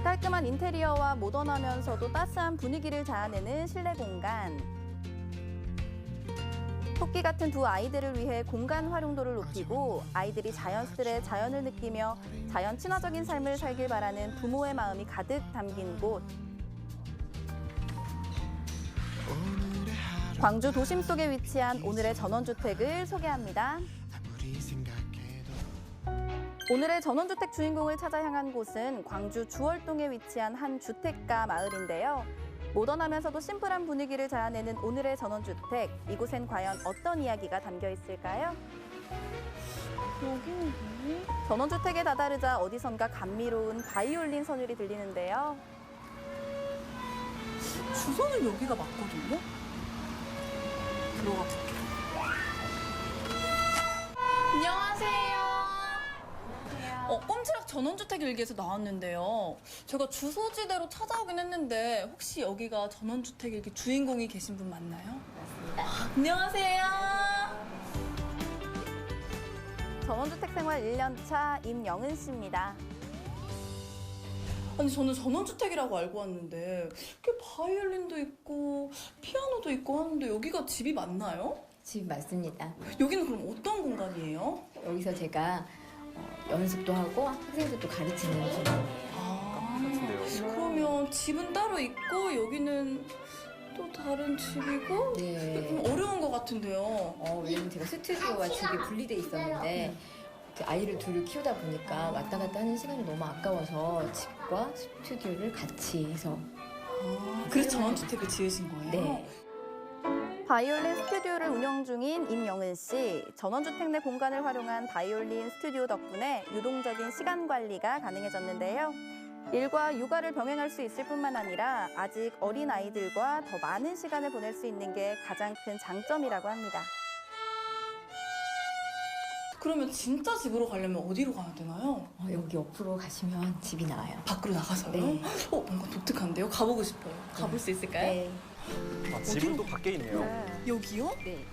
깔끔한 인테리어와 모던하면서도 따스한 분위기를 자아내는 실내 공간. 토끼 같은 두 아이들을 위해 공간 활용도를 높이고 아이들이 자연 속의 자연을 느끼며 자연 친화적인 삶을 살길 바라는 부모의 마음이 가득 담긴 곳. 광주 도심 속에 위치한 오늘의 전원주택을 소개합니다. 오늘의 전원주택 주인공을 찾아 향한 곳은 광주 주월동에 위치한 한 주택가 마을인데요. 모던하면서도 심플한 분위기를 자아내는 오늘의 전원주택. 이곳엔 과연 어떤 이야기가 담겨 있을까요? 여기는 뭐니? 전원주택에 다다르자 어디선가 감미로운 바이올린 선율이 들리는데요. 주소는 여기가 맞거든요? 들어가 볼게요. 안녕하세요. 꼼지락 전원주택 일기에서 나왔는데요. 제가 주소지대로 찾아오긴 했는데 혹시 여기가 전원주택 일기 주인공이 계신 분 맞나요? 맞습니다. 안녕하세요. 전원주택 생활 1년 차 임영은 씨입니다. 아니 저는 전원주택이라고 알고 왔는데 이렇게 바이올린도 있고 피아노도 있고 하는데 여기가 집이 맞나요? 집 맞습니다. 여기는 그럼 어떤 공간이에요? 여기서 제가 연습도 하고 학생들도 가르치는 집이에요. 그러면 집은 따로 있고 여기는 또 다른 집이고 네. 좀 어려운 것 같은데요. 왜냐면 제가 스튜디오와 집이 분리돼 있었는데 그 아이를 둘을 키우다 보니까 왔다 갔다 하는 시간이 너무 아까워서 집과 스튜디오를 같이 해서 그래서 전원주택을 지으신 거예요? 네. 바이올린 스튜디오를 운영 중인 임영은 씨. 전원주택 내 공간을 활용한 바이올린 스튜디오 덕분에 유동적인 시간 관리가 가능해졌는데요. 일과 육아를 병행할 수 있을 뿐만 아니라 아직 어린 아이들과 더 많은 시간을 보낼 수 있는 게 가장 큰 장점이라고 합니다. 그러면 진짜 집으로 가려면 어디로 가야 되나요? 여기 옆으로 가시면 집이 나와요. 밖으로 나가서요? 네. 뭔가 독특한데요? 가보고 싶어요. 가볼 수 있을까요? 네. 집은 또 밖에 있네요. 여기요? 네.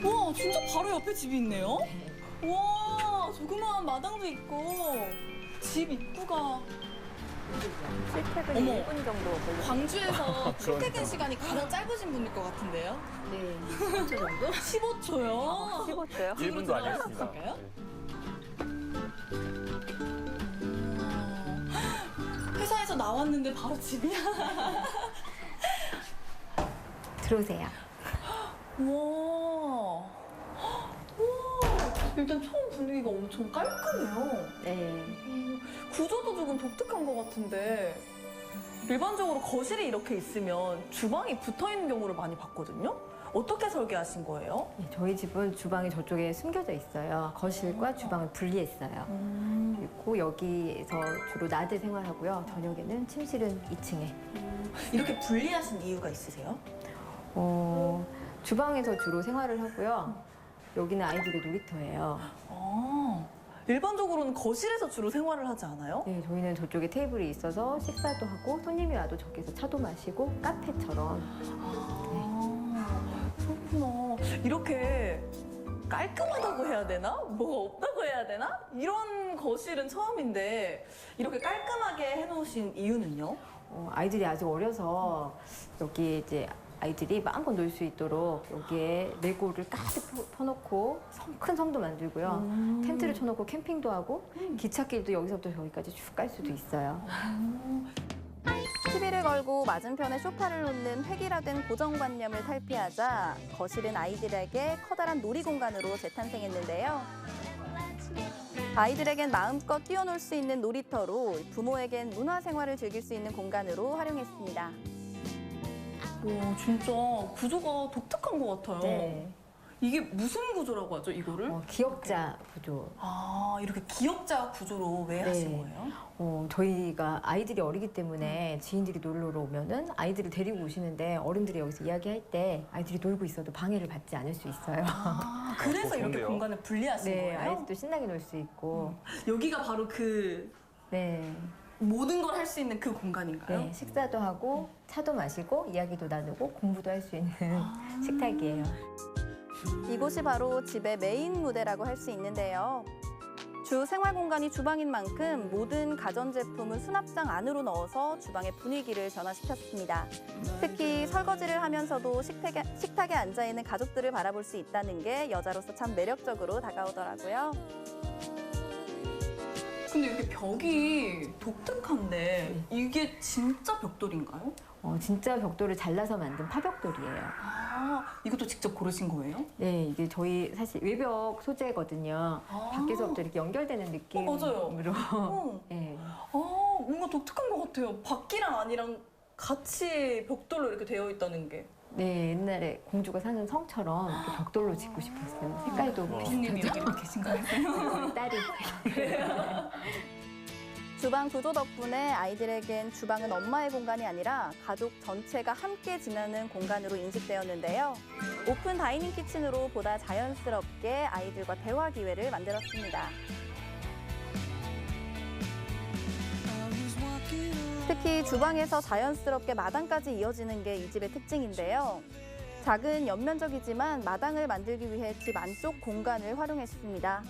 와 진짜 바로 옆에 집이 있네요? 네. 와 조그마한 마당도 있고 집 입구가 출퇴근 어머. 1분 정도 걸려요. 광주에서 출퇴근 시간이 가장 짧으신 분일 것 같은데요? 네. 10초 정도? 15초요? 15초요? 1분도 아니었습니다. 있을까요? 회사에서 나왔는데 바로 집이야? 들어오세요. 우와. 우와. 일단 처음 분위기가 엄청 깔끔해요. 네. 구조도 조금 독특한 것 같은데 일반적으로 거실이 이렇게 있으면 주방이 붙어 있는 경우를 많이 봤거든요. 어떻게 설계하신 거예요? 네, 저희 집은 주방이 저쪽에 숨겨져 있어요. 거실과 주방을 분리했어요. 그리고 여기에서 주로 낮에 생활하고요. 저녁에는 침실은 2층에. 이렇게 분리하신 이유가 있으세요? 주방에서 주로 생활을 하고요. 여기는 아이들의 놀이터예요. 일반적으로는 거실에서 주로 생활을 하지 않아요? 네, 저희는 저쪽에 테이블이 있어서 식사도 하고 손님이 와도 저기서 차도 마시고 카페처럼. 그렇구나. 이렇게 깔끔하다고 해야 되나? 뭐가 없다고 해야 되나? 이런 거실은 처음인데 이렇게 깔끔하게 해놓으신 이유는요? 아이들이 아직 어려서 여기 이제 아이들이 마음껏 놀 수 있도록 여기에 레고를 가득 펴놓고 큰 섬도 만들고요. 텐트를 쳐놓고 캠핑도 하고 기찻길도 여기서부터 저기까지 쭉 갈 수도 있어요. TV를 걸고 맞은편에 소파를 놓는 획일화된 고정관념을 탈피하자 거실은 아이들에게 커다란 놀이공간으로 재탄생했는데요. 아이들에겐 마음껏 뛰어놀 수 있는 놀이터로 부모에겐 문화생활을 즐길 수 있는 공간으로 활용했습니다. 와, 진짜 구조가 독특한 것 같아요. 네. 이게 무슨 구조라고 하죠, 이거를? 기역자 구조. 이렇게 기역자 구조로 왜 하신 네. 거예요? 저희가 아이들이 어리기 때문에 지인들이 놀러 오면은 아이들을 데리고 오시는데 어른들이 여기서 이야기할 때 아이들이 놀고 있어도 방해를 받지 않을 수 있어요. 그래서 이렇게 좋은데요? 공간을 분리하신 네, 거예요? 아이들도 신나게 놀 수 있고. 여기가 바로 그 네. 모든 걸 할 수 있는 그 공간인가요? 네, 식사도 하고 차도 마시고 이야기도 나누고 공부도 할 수 있는 식탁이에요. 이곳이 바로 집의 메인 무대라고 할 수 있는데요. 주 생활 공간이 주방인 만큼 모든 가전제품은 수납장 안으로 넣어서 주방의 분위기를 변화시켰습니다. 특히 설거지를 하면서도 식탁에 앉아있는 가족들을 바라볼 수 있다는 게 여자로서 참 매력적으로 다가오더라고요. 근데 이렇게 벽이 독특한데 이게 진짜 벽돌인가요? 진짜 벽돌을 잘라서 만든 파벽돌이에요. 아, 이것도 직접 고르신 거예요? 네, 이게 저희 사실 외벽 소재거든요. 아. 밖에서부터 이렇게 연결되는 느낌으로. 맞아요. 네. 뭔가 독특한 것 같아요. 바퀴랑 안이랑 같이 벽돌로 이렇게 되어 있다는 게. 네, 옛날에 공주가 사는 성처럼 이렇게 벽돌로 짓고 싶었어요. 색깔도 교수님이 여기 비슷하죠. 이렇게 계신 거예요? 우리 딸이. 주방 구조 덕분에 아이들에겐 주방은 엄마의 공간이 아니라 가족 전체가 함께 지내는 공간으로 인식되었는데요. 오픈 다이닝 키친으로 보다 자연스럽게 아이들과 대화 기회를 만들었습니다. 특히 주방에서 자연스럽게 마당까지 이어지는 게 이 집의 특징인데요. 작은 연면적이지만 마당을 만들기 위해 집 안쪽 공간을 활용했습니다.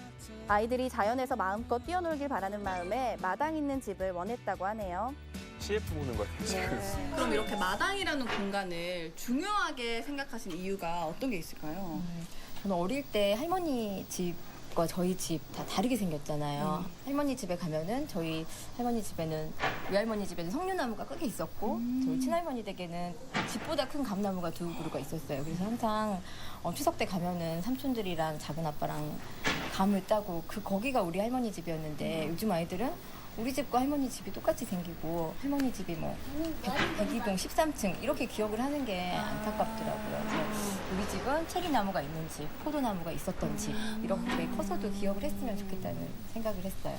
아이들이 자연에서 마음껏 뛰어놀길 바라는 마음에 마당 있는 집을 원했다고 하네요. CF 보는 것 같아요, 지금. 그럼 이렇게 마당이라는 공간을 중요하게 생각하신 이유가 어떤 게 있을까요? 저는 어릴 때 할머니 집과 저희 집 다 다르게 생겼잖아요. 할머니 집에 가면은 저희 할머니 집에는 외할머니 집에는 석류나무가 크게 있었고 저희 친할머니 댁에는 집보다 큰 감나무가 두 그루가 있었어요. 그래서 항상 추석 때 가면은 삼촌들이랑 작은 아빠랑 감을 따고 거기가 우리 할머니 집이었는데 요즘 아이들은 우리 집과 할머니 집이 똑같이 생기고 할머니 집이 뭐 102동 13층 이렇게 기억을 하는 게 안타깝더라고요. 그래서 우리 집은 체리나무가 있는 집, 포도나무가 있었던 집 이렇게 커서도 기억을 했으면 좋겠다는 생각을 했어요.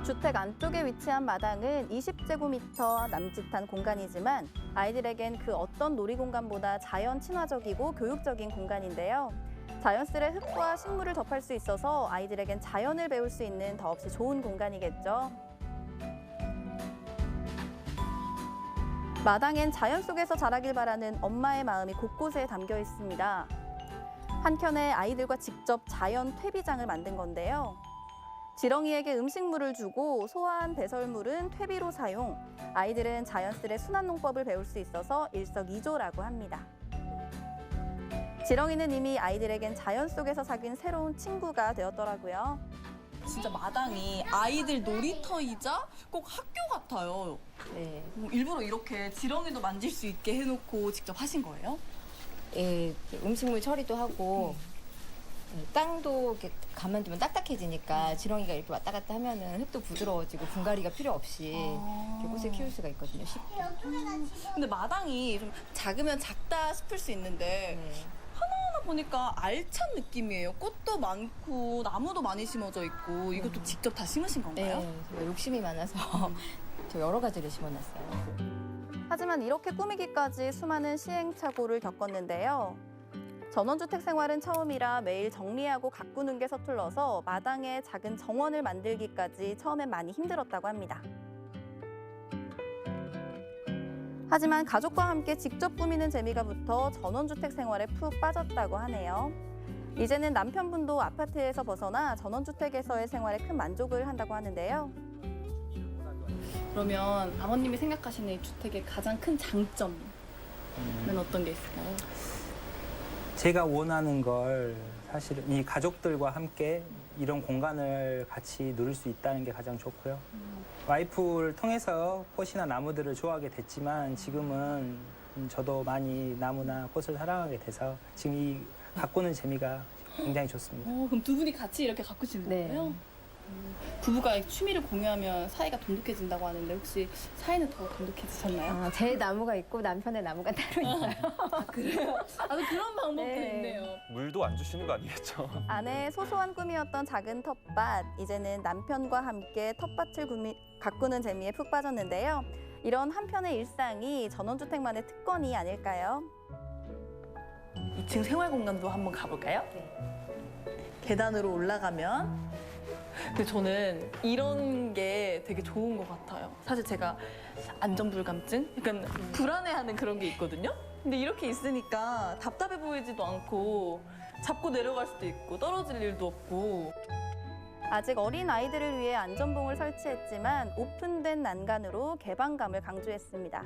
주택 안쪽에 위치한 마당은 20제곱미터 남짓한 공간이지만 아이들에겐 그 어떤 놀이공간보다 자연 친화적이고 교육적인 공간인데요. 자연스레 흙과 식물을 접할 수 있어서 아이들에겐 자연을 배울 수 있는 더없이 좋은 공간이겠죠. 마당엔 자연 속에서 자라길 바라는 엄마의 마음이 곳곳에 담겨 있습니다. 한켠에 아이들과 직접 자연 퇴비장을 만든 건데요. 지렁이에게 음식물을 주고 소화한 배설물은 퇴비로 사용, 아이들은 자연스레 순환농법을 배울 수 있어서 일석이조라고 합니다. 지렁이는 이미 아이들에겐 자연 속에서 사귄 새로운 친구가 되었더라고요. 진짜 마당이 아이들 놀이터이자 꼭 학교 같아요. 네. 일부러 이렇게 지렁이도 만질 수 있게 해놓고 직접 하신 거예요? 예, 음식물 처리도 하고 땅도 이렇게 가만두면 딱딱해지니까 지렁이가 이렇게 왔다 갔다 하면은 흙도 부드러워지고 분갈이가 필요 없이 이렇게 꽃을 키울 수가 있거든요. 쉽게. 근데 마당이 좀 작으면 작다 싶을 수 있는데 네. 하나 보니까 알찬 느낌이에요. 꽃도 많고 나무도 많이 심어져 있고 이것도 직접 다 심으신 건가요? 네, 제가 욕심이 많아서 저 여러 가지를 심어놨어요. 하지만 이렇게 꾸미기까지 수많은 시행착오를 겪었는데요. 전원주택 생활은 처음이라 매일 정리하고 가꾸는 게 서툴러서 마당에 작은 정원을 만들기까지 처음엔 많이 힘들었다고 합니다. 하지만 가족과 함께 직접 꾸미는 재미가 붙어 전원주택 생활에 푹 빠졌다고 하네요. 이제는 남편분도 아파트에서 벗어나 전원주택에서의 생활에 큰 만족을 한다고 하는데요. 그러면 아버님이 생각하시는 이 주택의 가장 큰 장점은 어떤 게 있을까요? 제가 원하는 걸 사실은 이 가족들과 함께 이런 공간을 같이 누릴 수 있다는 게 가장 좋고요. 와이프를 통해서 꽃이나 나무들을 좋아하게 됐지만 지금은 저도 많이 나무나 꽃을 사랑하게 돼서 지금 이 가꾸는 재미가 굉장히 좋습니다. 그럼 두 분이 같이 이렇게 가꾸시는 네. 거예요? 부부가 취미를 공유하면 사이가 돈독해진다고 하는데 혹시 사이는 더 돈독해지셨나요? 제 나무가 있고 남편의 나무가 따로 있어요. 그래요? 또 그런 방법도 네. 있네요. 물도 안 주시는 거 아니겠죠? 아내의 소소한 꿈이었던 작은 텃밭, 이제는 남편과 함께 텃밭을 가꾸는 재미에 푹 빠졌는데요. 이런 한편의 일상이 전원주택만의 특권이 아닐까요? 2층 생활 공간도 한번 가볼까요? 계단으로 올라가면 근데 저는 이런 게 되게 좋은 것 같아요. 사실 제가 안전불감증? 약간 불안해하는 그런 게 있거든요. 근데 이렇게 있으니까 답답해 보이지도 않고 잡고 내려갈 수도 있고 떨어질 일도 없고 아직 어린 아이들을 위해 안전봉을 설치했지만 오픈된 난간으로 개방감을 강조했습니다.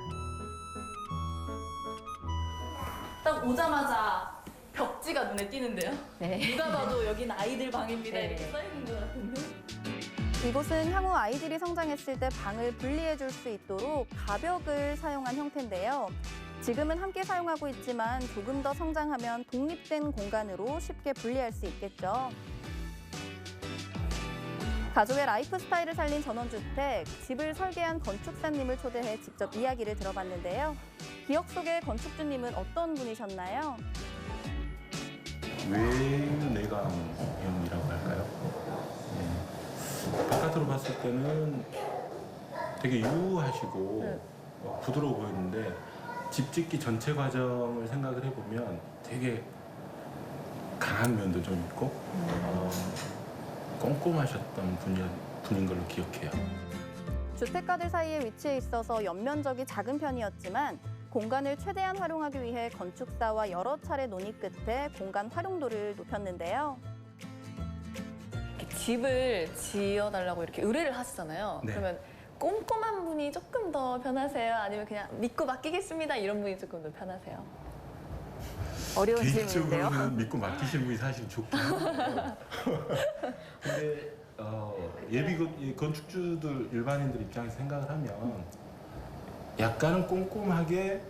딱 오자마자 벽지가 눈에 띄는데요. 네. 누가 봐도 여기는 아이들 방입니다. 네. 이렇게 써있는 것 같은데. 이곳은 향후 아이들이 성장했을 때 방을 분리해 줄 수 있도록 가벽을 사용한 형태인데요. 지금은 함께 사용하고 있지만 조금 더 성장하면 독립된 공간으로 쉽게 분리할 수 있겠죠. 가족의 라이프 스타일을 살린 전원주택, 집을 설계한 건축사님을 초대해 직접 이야기를 들어봤는데요. 기억 속의 건축주님은 어떤 분이셨나요? 외내광형이라고 할까요? 바깥으로 봤을 때는 되게 유하시고 부드러워 보였는데 집 짓기 전체 과정을 생각을 해보면 되게 강한 면도 좀 있고 꼼꼼하셨던 분인 걸로 기억해요. 주택가들 사이에 위치해 있어서 옆면적이 작은 편이었지만 공간을 최대한 활용하기 위해 건축사와 여러 차례 논의 끝에 공간 활용도를 높였는데요. 이렇게 집을 지어달라고 이렇게 의뢰를 하시잖아요. 네. 그러면 꼼꼼한 분이 조금 더 편하세요? 아니면 그냥 믿고 맡기겠습니다 이런 분이 조금 더 편하세요? 어려운 질문인데요. 개인적으로는 믿고 맡기시는 분이 사실 좋긴 해요. 근데 예비 건축주들 일반인들 입장에서 생각을 하면 약간은 꼼꼼하게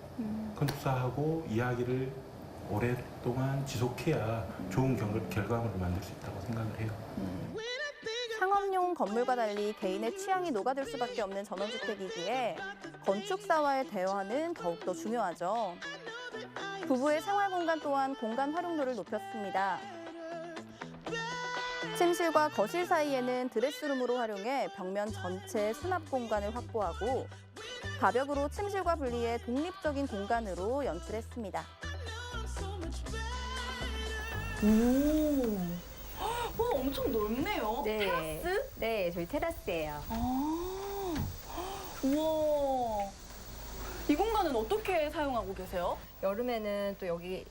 건축사하고 이야기를 오랫동안 지속해야 좋은 결과물을 만들 수 있다고 생각을 해요. 상업용 건물과 달리 개인의 취향이 녹아들 수밖에 없는 전원주택이기에 건축사와의 대화는 더욱더 중요하죠. 부부의 생활 공간 또한 공간 활용도를 높였습니다. 침실과 거실 사이에는 드레스룸으로 활용해 벽면 전체 수납 공간을 확보하고 가벽으로 침실과 분리해 독립적인 공간으로 연출했습니다. 와, 엄청 넓네요. 네. 테라스? 네, 저희 테라스예요. 아, 우와. 이 공간은 어떻게 사용하고 계세요? 여름에는 또 여기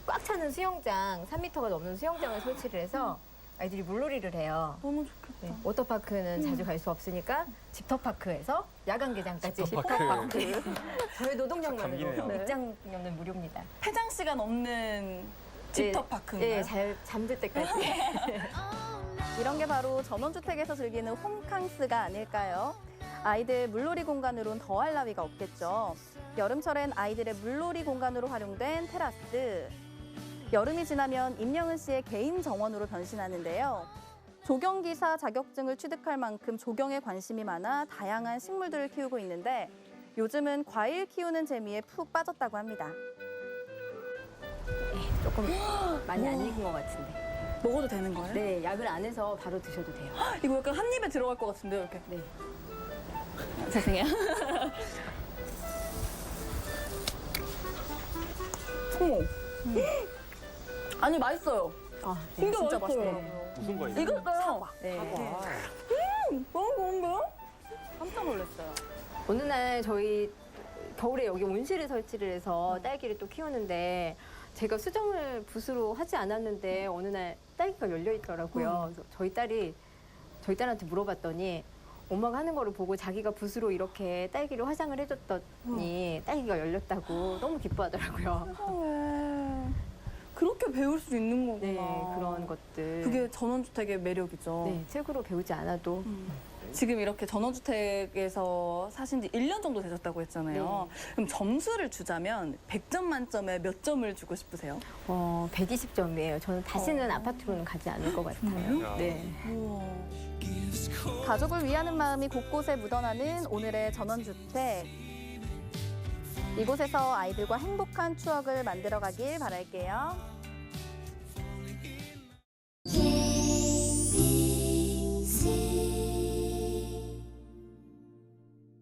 꽉 차는 수영장, 3m가 넘는 수영장을 설치를 해서 아이들이 물놀이를 해요. 너무 좋겠다. 네, 워터파크는 자주 갈 수 없으니까 집터파크에서 야간 개장까지 집터파크. 저희 노동력만으로 감기네요. 입장료는 무료입니다. 폐장 시간 없는 집터파크인가요? 네, 잘 잠들 때까지. 이런 게 바로 전원주택에서 즐기는 홈캉스가 아닐까요? 아이들 물놀이 공간으로는 더할 나위가 없겠죠. 여름철엔 아이들의 물놀이 공간으로 활용된 테라스. 여름이 지나면 임영은 씨의 개인 정원으로 변신하는데요. 조경기사 자격증을 취득할 만큼 조경에 관심이 많아 다양한 식물들을 키우고 있는데 요즘은 과일 키우는 재미에 푹 빠졌다고 합니다. 조금 많이 안 익은 것 같은데. 먹어도 되는 거예요? 네, 약을 안 해서 바로 드셔도 돼요. 이거 약간 한 입에 들어갈 것 같은데요, 이렇게. 네. 죄송해요. 어머. 아니, 맛있어요. 아, 네. 진짜 진짜 맛있어요. 맛있더라고요. 무슨 과일? 익었어요. 네. 너무 좋은데요? 깜짝 놀랐어요. 어느 날 저희 겨울에 여기 온실을 설치를 해서 딸기를 또 키우는데 제가 수정을 붓으로 하지 않았는데 어느 날 딸기가 열려 있더라고요. 그래서 저희 딸한테 물어봤더니 엄마가 하는 거를 보고 자기가 붓으로 이렇게 딸기를 화장을 해줬더니 딸기가 열렸다고 너무 기뻐하더라고요. 세상에. 그렇게 배울 수 있는 거구나. 네, 그런 것들. 그게 전원주택의 매력이죠. 네, 책으로 배우지 않아도 지금 이렇게 전원주택에서 사신 지 1년 정도 되셨다고 했잖아요. 그럼 점수를 주자면 100점 만점에 몇 점을 주고 싶으세요? 120점이에요. 저는 다시는 아파트로는 가지 않을 것 같아요. 정말요? 네. 우와. 가족을 위하는 마음이 곳곳에 묻어나는 오늘의 전원주택. 이곳에서 아이들과 행복한 추억을 만들어가길 바랄게요.